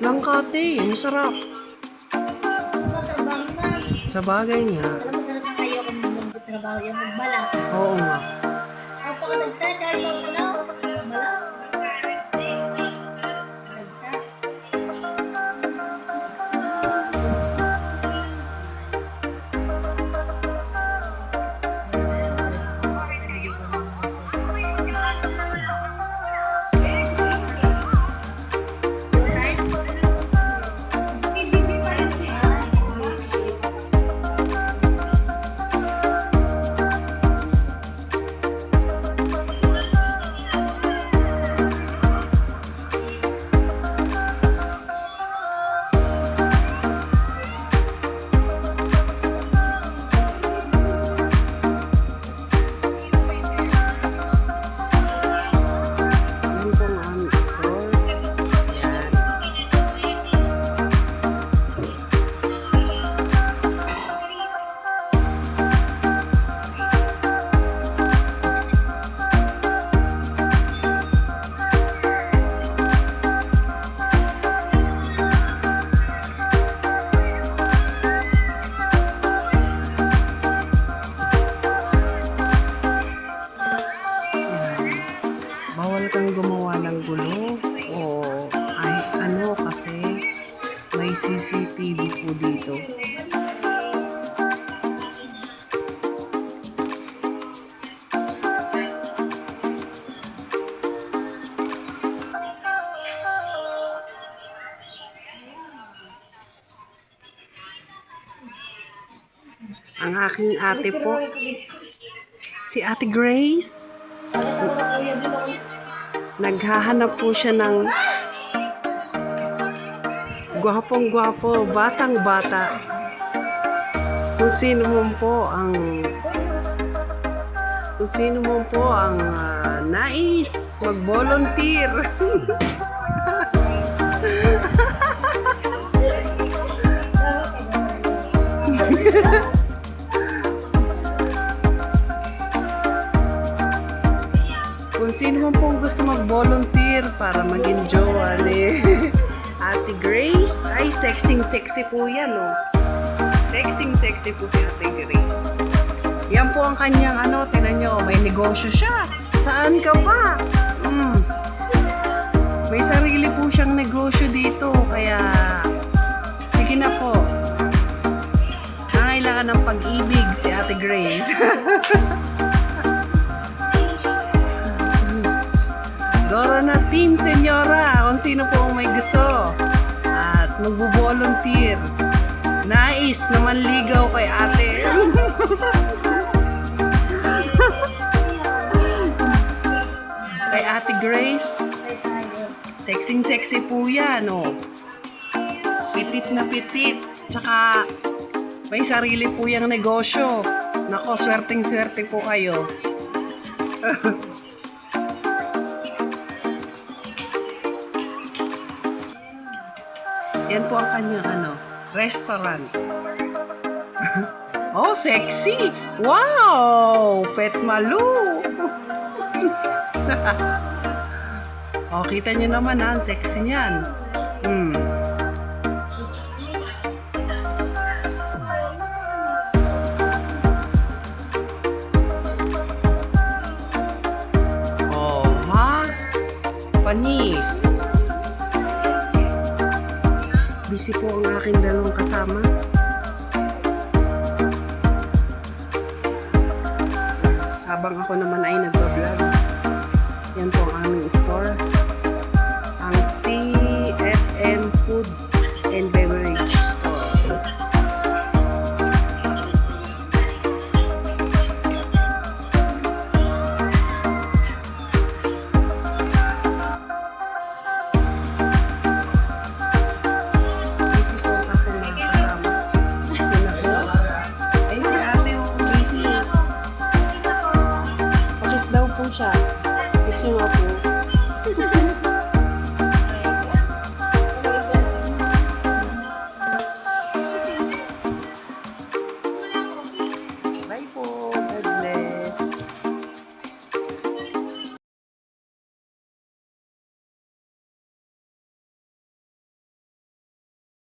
Langkate, masarap. Trabaho na. Sa bagay nga. Alam mo talaga kayo kung magtrabaho yan, magbalat. Oo nga. Kapag dahil lang ano, balat. Yan po ang aming store. Yan. Bawal kang gumawa ng gulo o ay ano kasi may CCTV po dito. Ang aking ate po, si Ate Grace. Naghahanap po siya ng gwapong-gwapo, batang-bata. Kung sino mo po ang nais mag-volunteer. Kung sino man pong gusto mag-volunteer para maging jowa ni Ate Grace, ay sexy po yan, oh. Sexy po si Ate Grace. Yan po ang kanyang tinan nyo, may negosyo siya. Saan ka pa? May sarili po siyang negosyo dito, kaya sige na po. Nangailangan ng pag-ibig si Ate Grace. Dora na team, senyora, kung sino po ang may gusto at magbo-volunteer. Nais na manligaw kay ate. Kay Ate Grace. Sexy po yan, oh. Pitit na pitit. Tsaka may sarili po yung negosyo. Nako, swerteng-swerte po kayo. Yan po ang kanyang restaurant. Oh, sexy! Wow! Pet Malu! Oh, kita nyo naman ang sexy niyan. Oh, ha? Panis. Busy po ang aking dalawang kasama. Habang ako naman ay nagbablog. Yan po ang aming